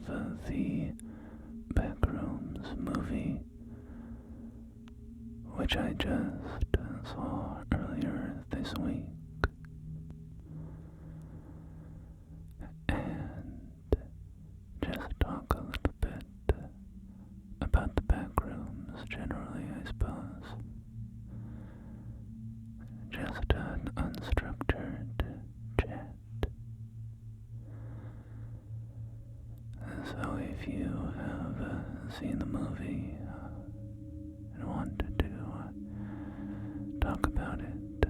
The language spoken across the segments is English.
the Backrooms movie, which I just saw earlier this week. And just talk a little bit about the Backrooms generally, I suppose. Just an unstructured chat. So if you have seen the movie and want to talk about it,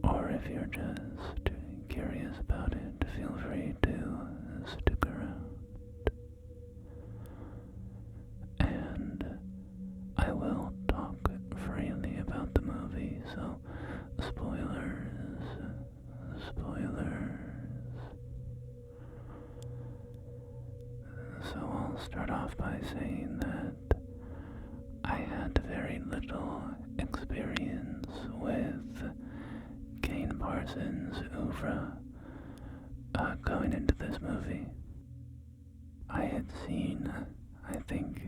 or if you're just curious about it, feel free to stick around. And I will talk freely about the movie, so spoilers. So I'll start off by saying that I had very little experience with Kane Parsons' oeuvre going into this movie. I had seen, I think,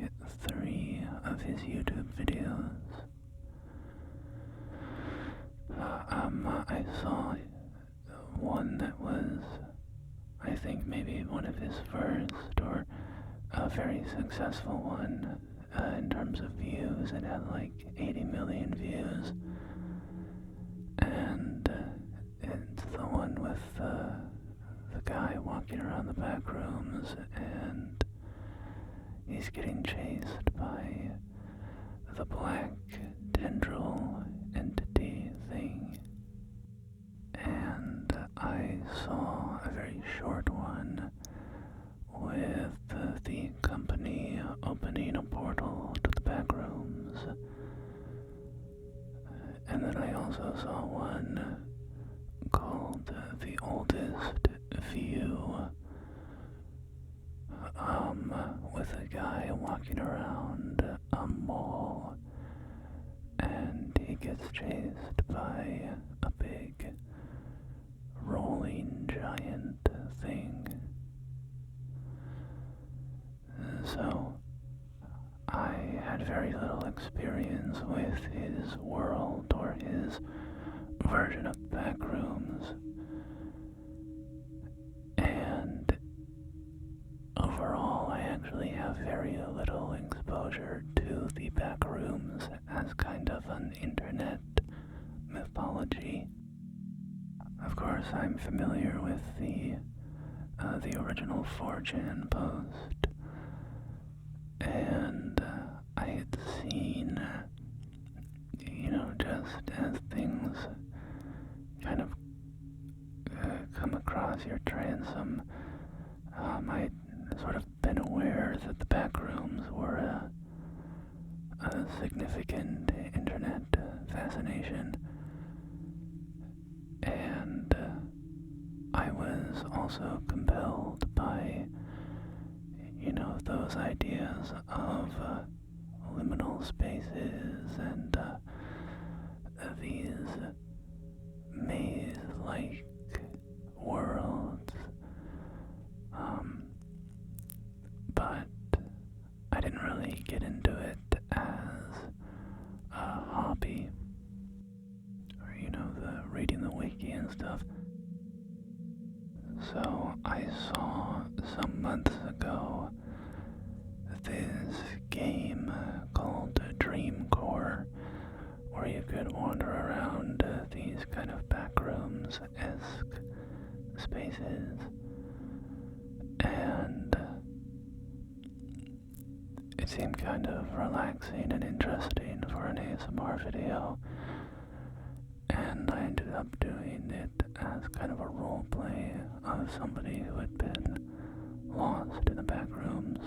3 of his YouTube videos. I saw one that was, I think, maybe one of his first, or a very successful one in terms of views. It had like 80 million views. And it's the one with the guy walking around the back rooms, and he's getting chased by the black tendril entity thing. And I saw a very short one with the company opening a portal to the back rooms. And then I also saw one called The Oldest View, with a guy walking around a mall, and he gets chased by a big rolling giant thing. So I had very little experience with his world or his version of Backrooms, and overall I actually have very little exposure to the Backrooms as kind of an internet mythology. Of course, I'm familiar with the original 4chan post, and I had seen, just as things kind of come across your transom, I'd sort of been aware that the Backrooms were a significant internet fascination, and I was also compelled by, those ideas of liminal spaces and these maze-like worlds, but I didn't really get into it as a hobby, or the reading the wiki and stuff. So I saw some months ago this game called Dreamcore, where you could wander around these kind of Backrooms-esque spaces, and it seemed kind of relaxing and interesting for an ASMR video, and I ended up doing it as kind of a role play of somebody who had been lost in the Backrooms.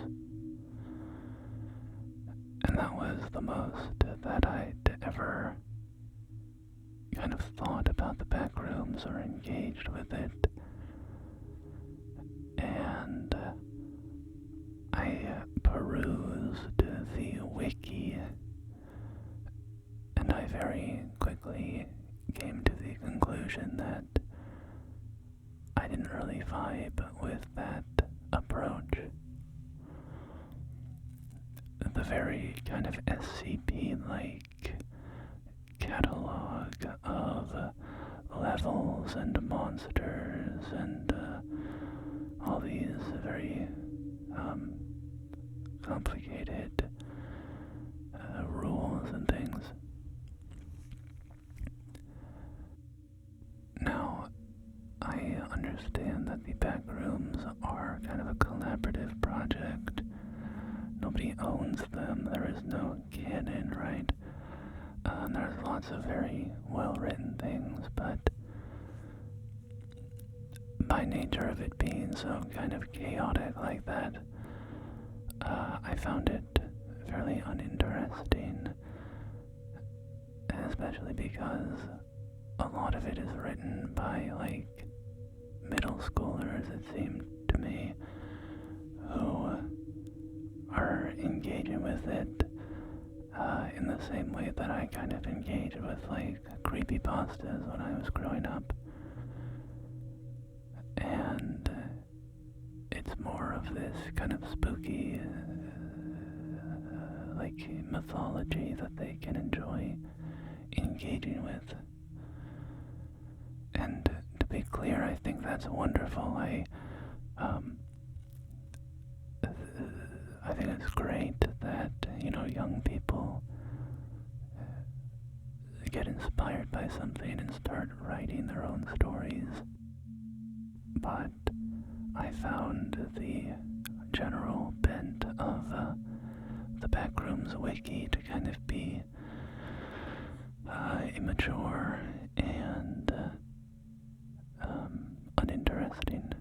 And that was the most that I'd ever kind of thought about the Backrooms or engaged with it. And I perused the wiki, and I very quickly came to the conclusion that I didn't really vibe with that kind of SCP-like catalog of levels and monsters and all these very complicated rules and things. Now, I understand that the Backrooms are kind of a collaborative project. Nobody owns them. There is no canon, right? There's lots of very well-written things, but by nature of it being so kind of chaotic like that, I found it fairly uninteresting, especially because a lot of it is written by, like, middle schoolers, it seemed to me, who are engaging with it in the same way that I kind of engaged with, like, creepypastas when I was growing up. And it's more of this kind of spooky, like, mythology that they can enjoy engaging with. And to be clear, I think that's wonderful. I think it's great that, young people get inspired by something and start writing their own stories. But I found the general bent of the Backrooms wiki to kind of be immature and uninteresting.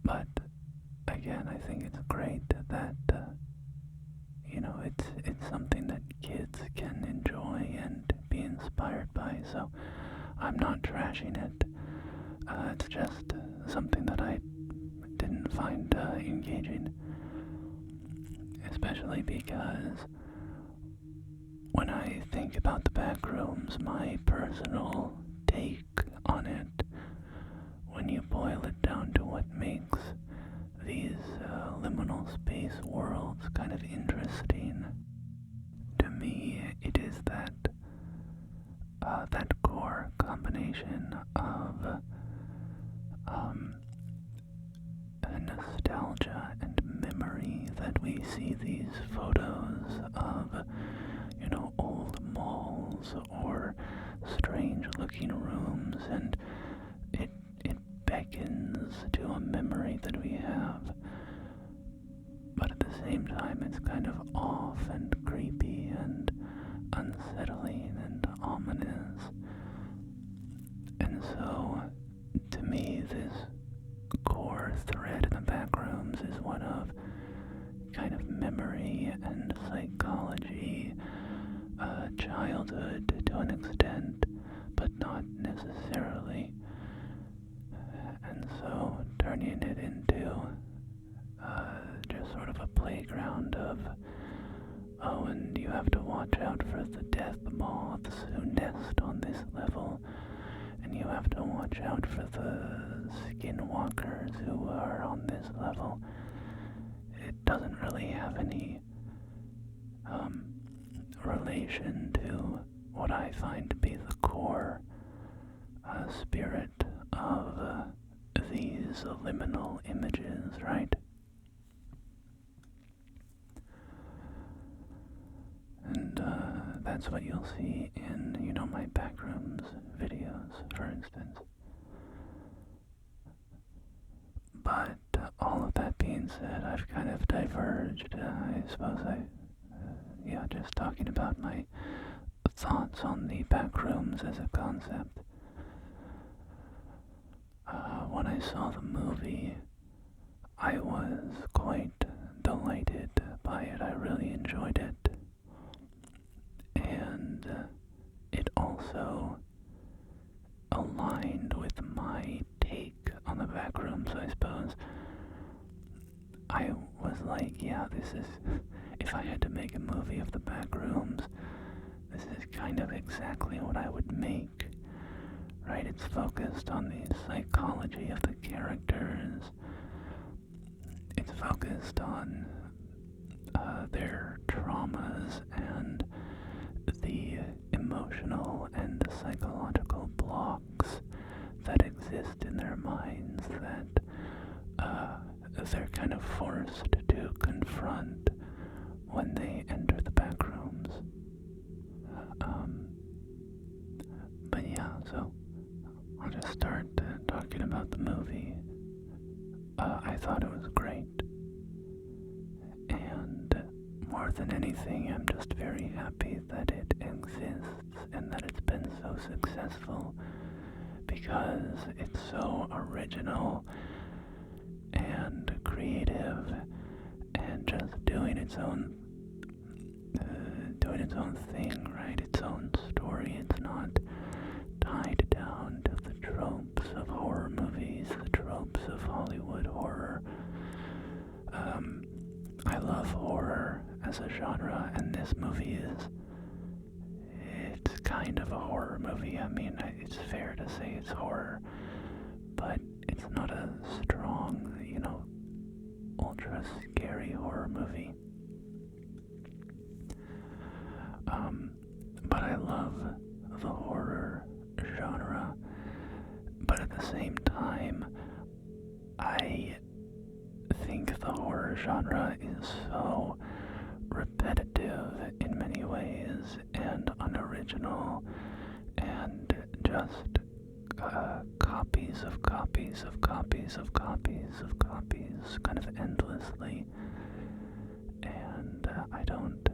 But again, I think it's great that it's something that kids can enjoy and be inspired by. So I'm not trashing it. It's just something that I didn't find engaging, especially because when I think about the Backrooms, my personal take on it, when you boil it down to what makes these liminal space worlds kind of interesting, to me it is that core combination of nostalgia and memory that we see these photos of, old malls or strange looking rooms, and it beckons to a memory that we have. But at the same time, it's kind of off and creepy and unsettling and ominous. And so, to me, this core thread in the Backrooms is one of kind of memory and psychology, childhood to an extent, but not necessarily. And so, turning it into just sort of a playground of, oh, and you have to watch out for the death moths who nest on this level, and you have to watch out for the skinwalkers who are on this level. It doesn't really have any relation to what I find to be the core spirit of these liminal images, right? And that's what you'll see in, my Backrooms videos, for instance. But all of that being said, I've kind of diverged. I suppose just talking about my thoughts on the Backrooms as a concept. When I saw the movie, I was quite delighted by it. I really enjoyed it. And it also aligned with my take on the Backrooms, I suppose. I was like, yeah, this is, if I had to make a movie of the Backrooms, this is kind of exactly what I would make, right? It's focused on the psychology of the characters. It's focused on their traumas and the emotional and psychological blocks that exist in their minds that they're kind of forced to confront when they enter the backrooms. But yeah, so I'll just start talking about the movie. I thought it was great, and more than anything, I'm just very happy that it exists and that it's been so successful, because it's so original and creative and just doing its own thing, right? Its own story. It's not tied down to the tropes of horror movies, the tropes of Hollywood horror. I love horror as a genre, and this movie it's kind of a horror movie. I mean, it's fair to say it's horror, but it's not a strong, ultra scary horror movie. But I love the horror genre, but at the same time, I think the horror genre is so repetitive in many ways and unoriginal and just copies of copies of copies of copies of copies kind of endlessly, and I don't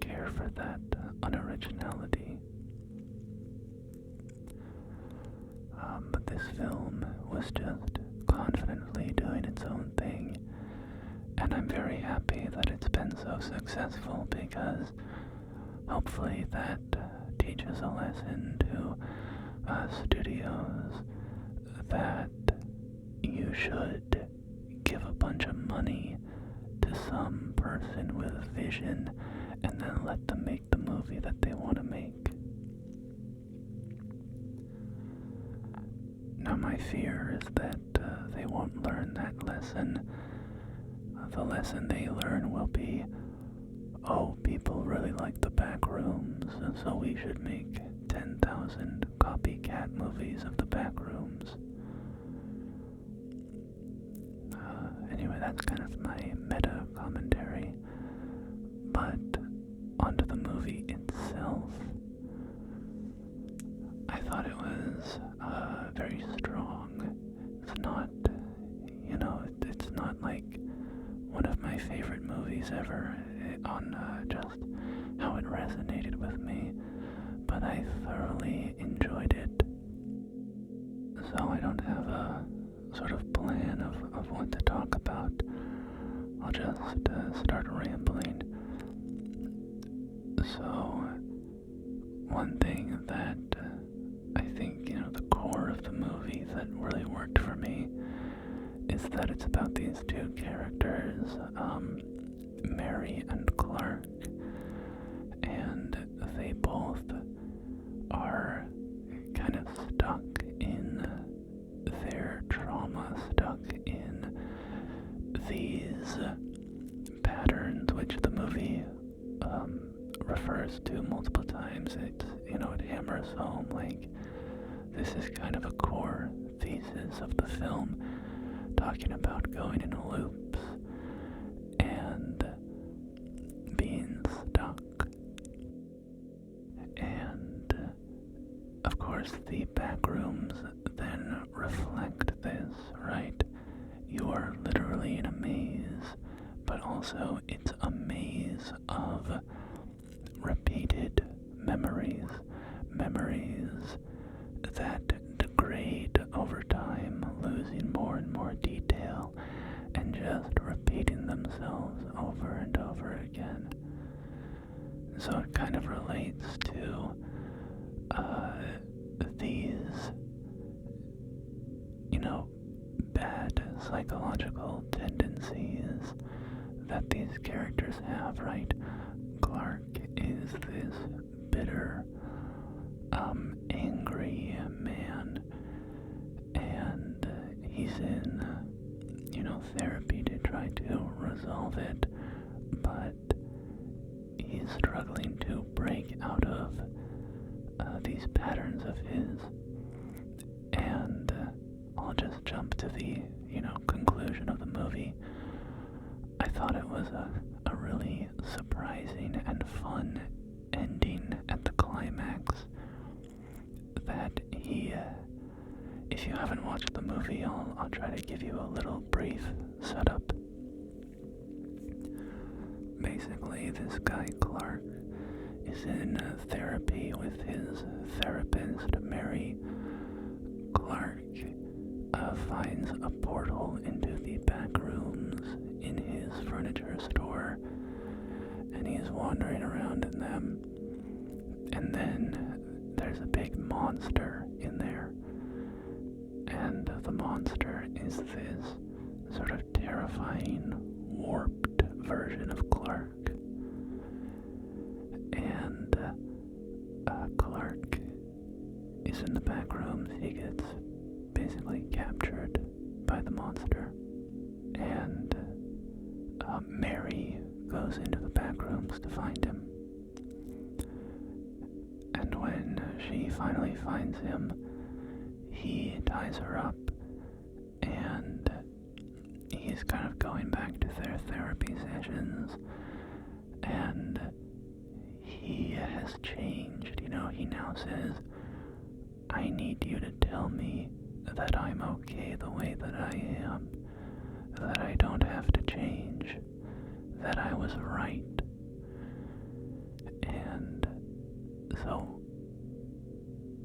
care for that unoriginality. But this film was just confidently doing its own thing, and I'm very happy that it's been so successful, because hopefully that teaches a lesson to studios that you should give a bunch of money to some person with a vision and then let them make the movie that they want to make. Now my fear is that they won't learn that lesson. The lesson they learn will be, oh, people really like the Backrooms, and so we should make 10,000 copycat movies of the Backrooms. Anyway, that's kind of my meta commentary. But onto the movie itself. I thought it was very strong. It's not, it's not like one of my favorite movies ever on just how it resonated with me, but I thoroughly enjoyed it. So I don't have a sort of plan of what to talk about. I'll just start rambling. So, one thing that I think, the core of the movie that really worked for me is that it's about these two characters, Mary and Clark, and they both are kind of stuck in their trauma, stuck in these patterns which the movie refers to multiple times. It hammers home, like, this is kind of a core thesis of the film, talking about going in loops and being stuck. And of course the Backrooms then reflect this, right? You are literally in a maze, but also it's a maze of repeated memories that degrade over time, losing more and more detail and just repeating themselves over and over again. So it kind of relates to these, bad psychological tendencies that these characters have, right? Clark is this bitter, angry man, and he's in, therapy to try to resolve it, but he's struggling to break out of these patterns of his. And I'll just jump to the, conclusion of the movie. I thought it was a really surprising and fun ending at the climax that he, if you haven't watched the movie, I'll try to give you a little brief setup. Basically, this guy Clark is in therapy with his therapist, Mary. Clark finds a portal into the Backrooms in his furniture store, and he's wandering around in them. And then there's a big monster in there, and the monster is this sort of terrifying, warped version of Clark. And Clark is in the back rooms. He gets basically captured by the monster, and Mary goes into the back rooms to find him. And when she finally finds him, he ties her up, and he's kind of going back to their therapy sessions, and he has changed. He now says, I need you to tell me that I'm okay the way that I am, that I don't have to change, that I was right. And so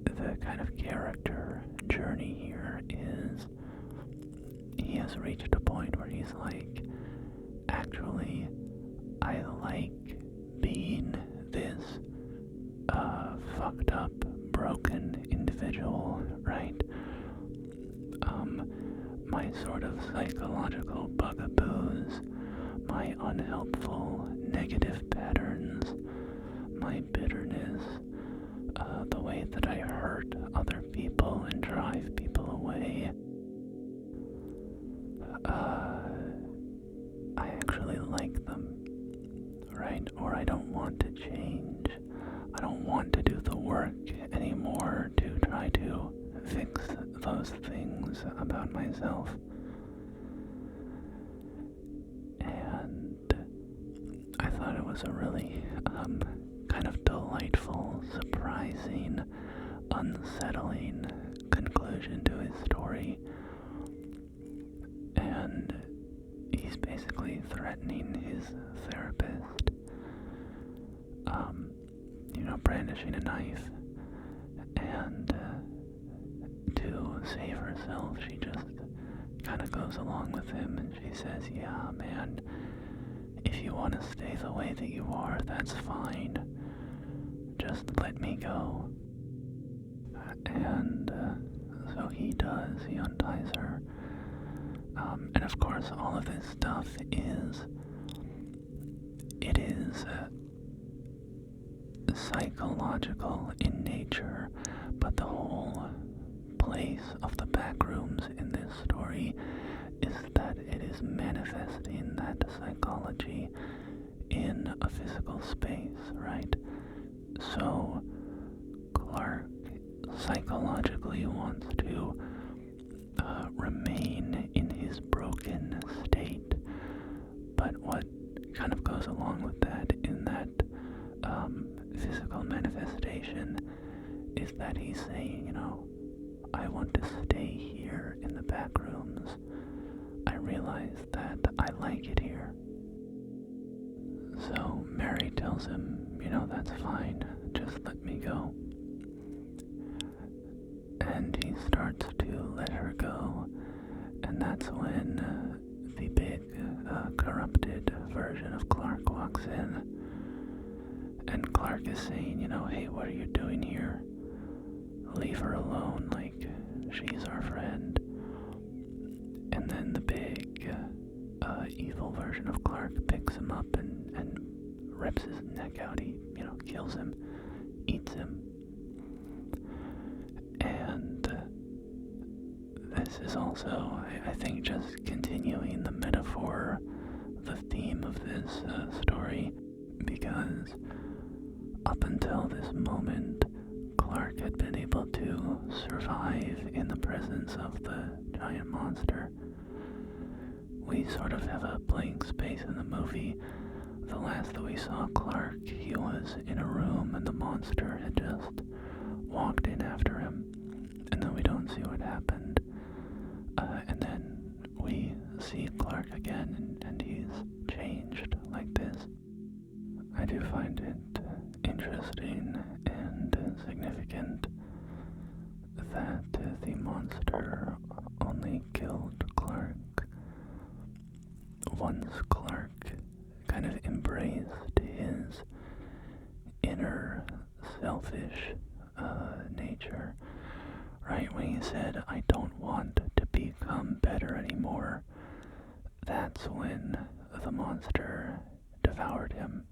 the kind of character journey here is he has reached a point where he's like, actually, I like being this fucked up, broken individual, right? My sort of psychological bugaboos, my unhelpful negative patterns, my bitterness, the way that I hurt other people and drive people away. I actually like them, right? Or I don't want to change. I don't want to do the work anymore to try to fix those things about myself. And I thought it was a really kind of delightful, surprising, unsettling conclusion to his story. And he's basically threatening his therapist, brandishing a knife, and to save herself, she just kind of goes along with him, and she says, yeah, man, if you want to stay the way that you are, that's fine. Just let me go. And so he does. He unties her. And of course, all of this stuff is psychological in nature, but the whole place of the Backrooms in this story is that it is manifesting that psychology in a physical space, right? So Clark psychologically wants to remain in his broken state, but what kind of goes along with that in that physical manifestation is that he's saying, I want to stay here in the back rooms. I realize that I like it here. So Mary tells him, that's fine, just let me go. And he starts to let her go, and that's when the big corrupted version of Clark walks in. And Clark is saying, hey, what are you doing here? Leave her alone, like, she's our friend. And then the big evil version of Clark picks him up and rips his neck out. He, kills him, eats him. And this is also, I think, just continuing the metaphor, the theme of this story. because up until this moment, Clark had been able to survive in the presence of the giant monster. We sort of have a blank space in the movie. The last that we saw Clark, he was in a room and the monster had just walked in after him, and then we don't see what happened. And then we see Clark again, and he's changed like this. I do find it interesting and significant that the monster only killed Clark once Clark kind of embraced his inner selfish nature. Right when he said, "I don't want to become better anymore," that's when the monster devoured him.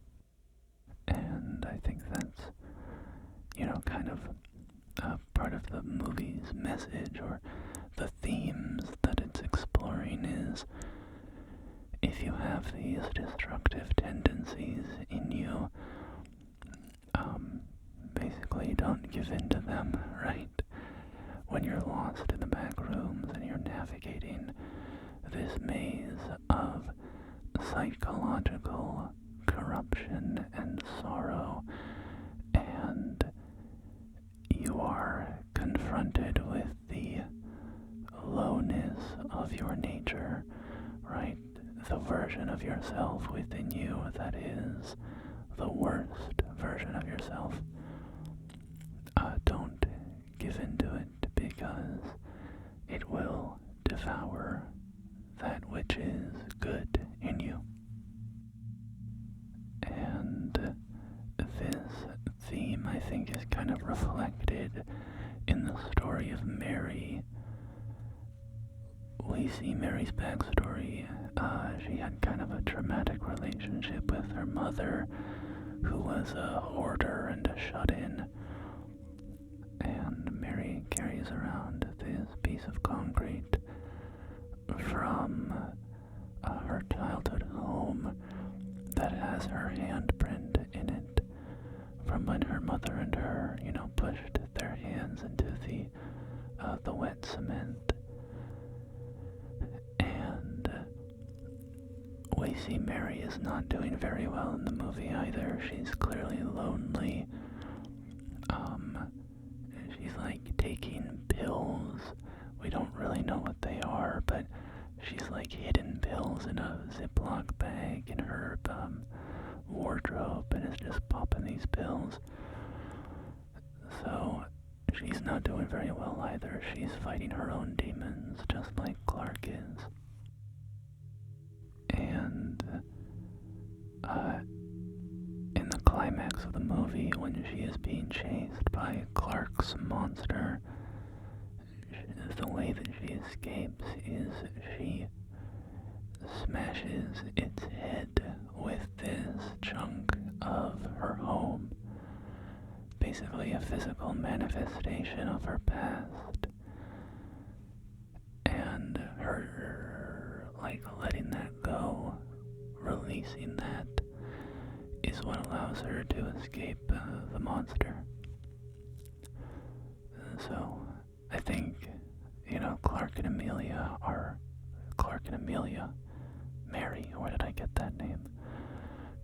And I think that's, kind of part of the movie's message, or the themes that it's exploring, is if you have these destructive tendencies in you, basically don't give in to them, right? When you're lost in the back rooms and you're navigating this maze of psychological corruption and sorrow, and you are confronted with the lowness of your nature, right? The version of yourself within you that is the worst version of yourself. Don't give in to it, because it will devour that which is good in you. And this theme, I think, is kind of reflected in the story of Mary. We see Mary's backstory. She had kind of a traumatic relationship with her mother, who was a hoarder and a shut-in. And Mary carries around this piece of concrete from her childhood home that has her handprint in it from when her mother and her, pushed their hands into the wet cement. And we see Mary is not doing very well in the movie either. She's clearly lonely. She's like taking pills. We don't really know what they are, but she's like hidden pills in a Ziploc bag in her wardrobe, and is just popping these pills. So she's not doing very well either. She's fighting her own demons, just like Clark is. And in the climax of the movie, when she is being chased by Clark's monster, the way that she escapes is she smashes its head with this chunk of her home. Basically a physical manifestation of her past. And her, letting that go, releasing that, is what allows her to escape the monster. So, I think, Mary, where did I get that name?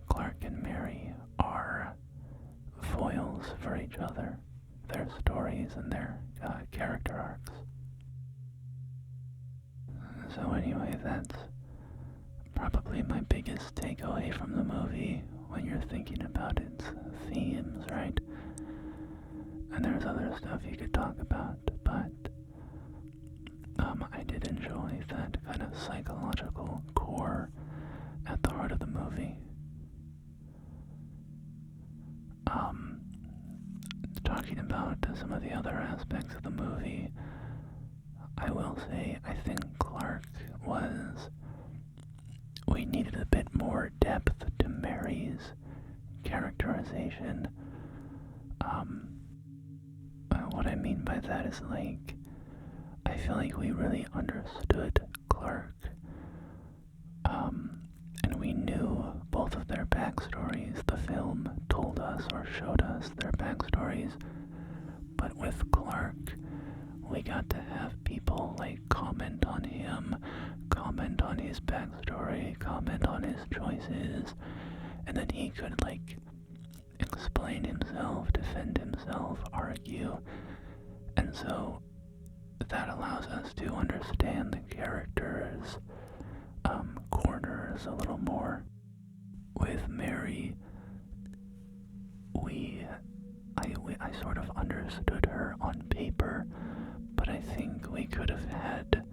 Clark and Mary are foils for each other, their stories and their character arcs. So anyway, that's probably my biggest takeaway from the movie when you're thinking about its themes, right? And there's other stuff you could talk about, but I did enjoy that kind of psychological core at the heart of the movie. Talking about some of the other aspects of the movie, I will say I think we needed a bit more depth to Mary's characterization. What I mean by that is, I feel like we really understood Clark, and we knew both of their backstories. The film told us or showed us their backstories. But with Clark, we got to have people like comment on him, comment on his backstory, comment on his choices, and then he could like explain himself, defend himself, argue. And so that allows us to understand the characters' corners a little more. With Mary, I sort of understood her on paper, but I think we could have had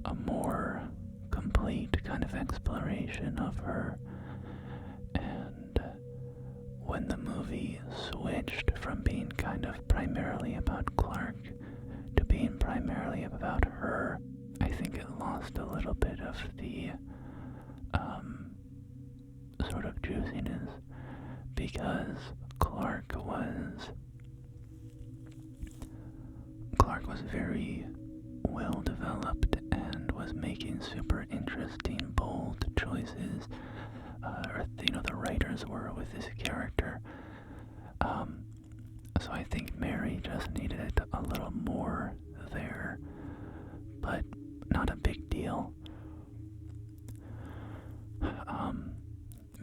a more complete kind of exploration of her. And when the movie switched from being kind of primarily about Clark to being primarily about her, I think it lost a little bit of the sort of juiciness, because Clark was very well developed and was making super interesting, bold choices, or the writers were with his character. So I think Mary just needed a little more there, but not a big deal.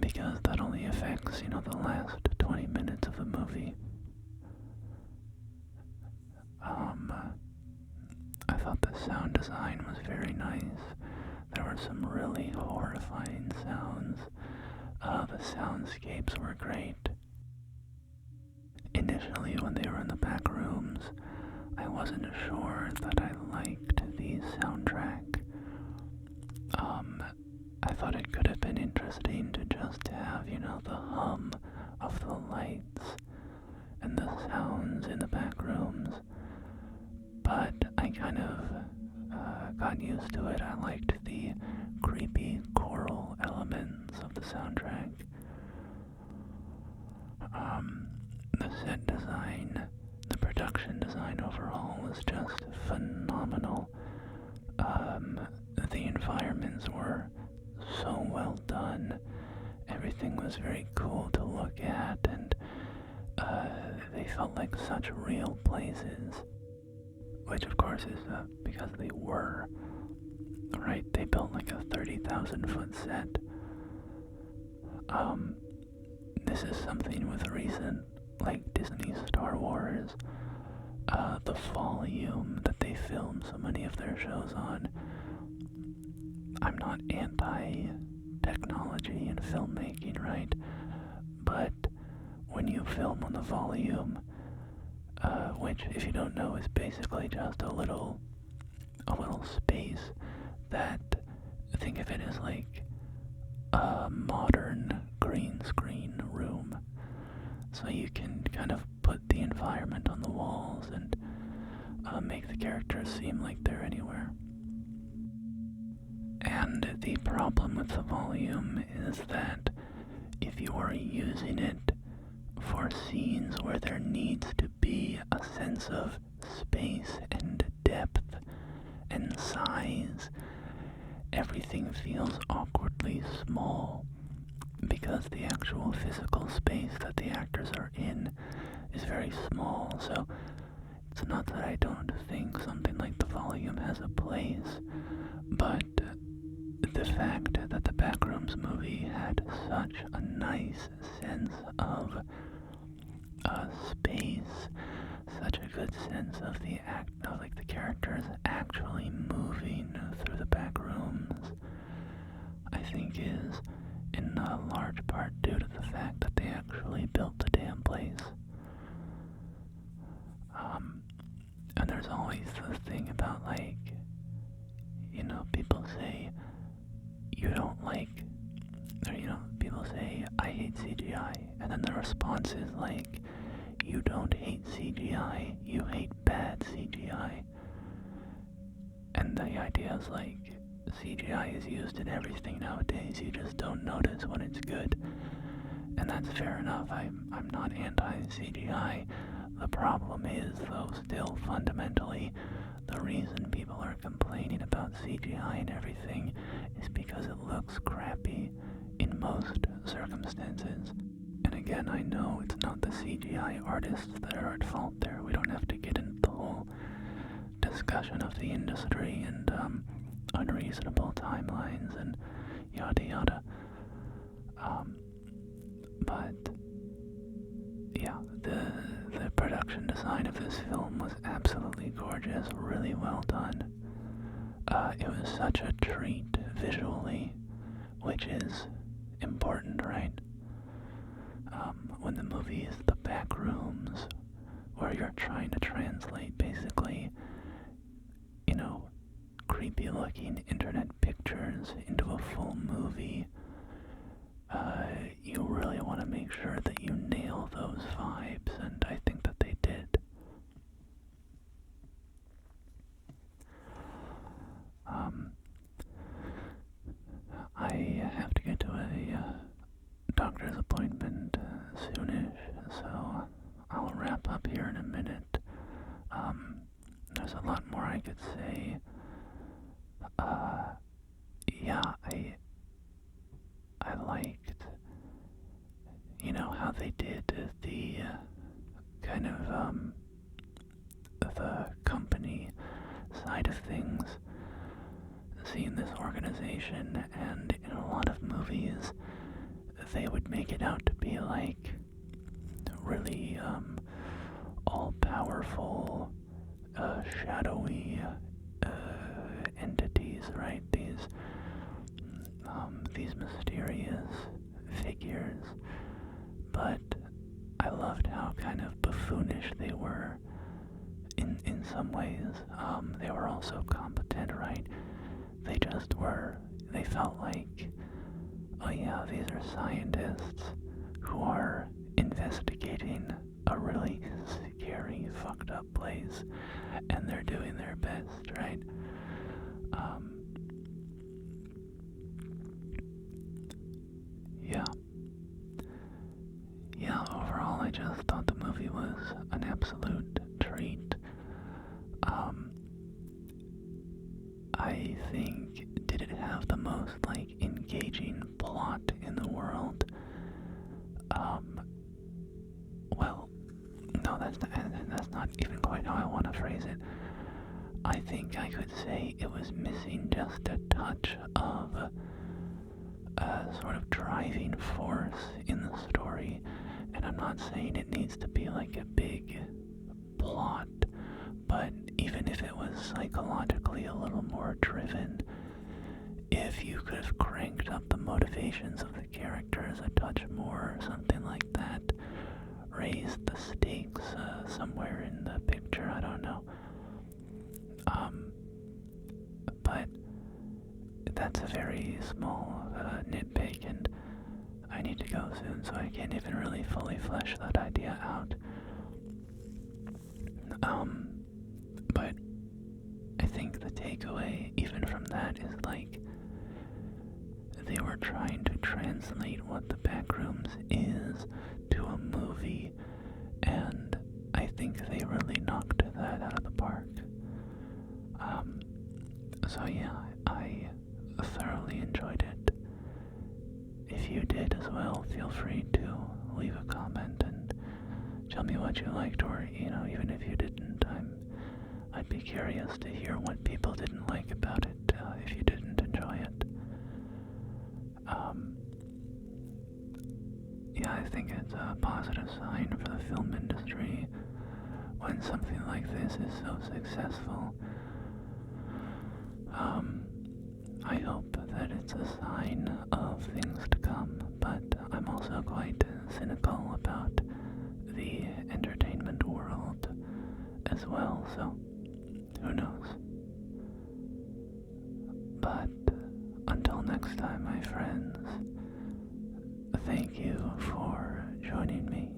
Because that only affects, the last 20 minutes of the movie. I thought the sound design was very nice. There were some really horrifying sounds. The soundscapes were great. Initially, when they were in the back rooms, I wasn't sure that I liked the soundtrack. I thought it could have been interesting to just have, the hum of the lights and the sounds in the back rooms. But I kind of got used to it. I liked the creepy choral elements of the soundtrack. The set design, the production design overall was just phenomenal. The environments were so well done. Everything was very cool to look at, and they felt like such real places. Which of course is because they were, right? They built like a 30,000 foot set. This is something with recent, like Disney Star Wars, the volume that they film so many of their shows on. I'm not anti-technology and filmmaking, right? But when you film on the volume, which, if you don't know, is basically just a little space that, think of it as like a modern green screen room. So you can kind of put the environment on the walls and make the characters seem like they're anywhere. And the problem with the volume is that if you are using it for scenes where there needs to be a sense of space and depth and size, everything feels awkwardly small because the actual physical space that the actors are in is very small. So it's not that I don't think something like the volume has a place, but the fact that the Backrooms movie had such a nice sense of space, such a good sense of the characters actually moving through the back rooms, I think is in a large part due to the fact that they actually built the damn place. And there's always this thing about people say you don't like, or people say I hate CGI, and then the response is like, you don't hate CGI, you hate bad CGI. And the idea is like, CGI is used in everything nowadays, you just don't notice when it's good. And that's fair enough, I'm not anti-CGI. The problem is, though, still fundamentally, the reason people are complaining about CGI and everything is because it looks crappy in most circumstances. And again, I know it's not the CGI artists that are at fault there. We don't have to get into the whole discussion of the industry and unreasonable timelines and yada yada. But yeah, the production design of this film was absolutely gorgeous, really well done. It was such a treat visually, which is important, right? When the movie is The Backrooms, where you're trying to translate basically, creepy looking internet pictures into a full movie, you really want to make sure that you nail those vibes, and I think that they did. I have to get to a doctor's appointment soonish, so I'll wrap up here in a minute. There's a lot more I could say. Yeah, I liked, how they did the kind of the company side of things, seeing this organization, and in a lot of movies they would make it out to be like really all-powerful, shadowy entities, right? These mysterious figures. But I loved how kind of buffoonish they were in some ways. They were also competent, right? They felt like, oh yeah, these are scientists who are investigating a really scary, fucked up place, and they're doing their best, right? Yeah, overall I just thought the movie was an absolute treat. I think, did it have the most, engaging plot in the world? Well, no, that's not even quite how I want to phrase it. I think I could say it was missing just a touch of a sort of driving force in the story, and I'm not saying it needs to be like a big plot, but even if it was psychologically a little more driven, if you could have cranked up the motivations of the characters a touch more, or something like that, raised the stakes somewhere in the picture, I don't know. But that's a very small nitpick, and I need to go soon, so I can't even really fully flesh that idea out. But I think the takeaway, even from that, is they were trying to translate what the Backrooms is to a movie, and I think they really knocked that out of the park. So yeah, I thoroughly enjoyed it. If you did as well, feel free to leave a comment and tell me what you liked, or, even if you didn't, I'd be curious to hear what people didn't like about it, if you didn't enjoy it. Yeah, I think it's a positive sign for the film industry when something like this is so successful. I hope that it's a sign of things to come, but I'm also quite cynical about the entertainment world as well, so who knows. But until next time, my friends, thank you for joining me.